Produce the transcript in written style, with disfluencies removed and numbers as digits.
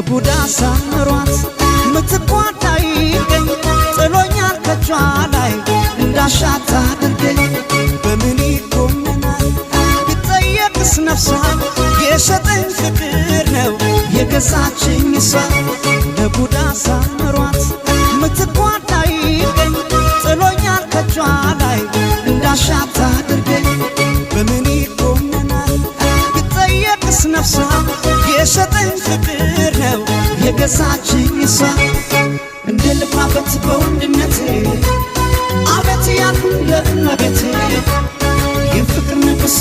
ቡዳ ሳምሯት ምትቋዳ ይገኝ ጥሎኛል ከጇ ላይ እንዳሻት አድርገኝ በምን ይኮነናል ቢጠየቅስ ነፍሷ የሸጠኝ ፍቅር ነው የገዛችኝ እሷ ቡዳ ሳምሯት ምትቋዳ ይገኝ ጥሎኛል ከጇ ላይ እንዳሻት አድርገኝ በምን ይኮነናል ቢጠየቅስ ነፍሷ የሸጠኝ ፍቅር ነው የገዛችኝ እሷ እንደ ልፋበት በወንድነቴ አቤት ያልኩ ለእመቤቴ የፍቅር ንጉሥ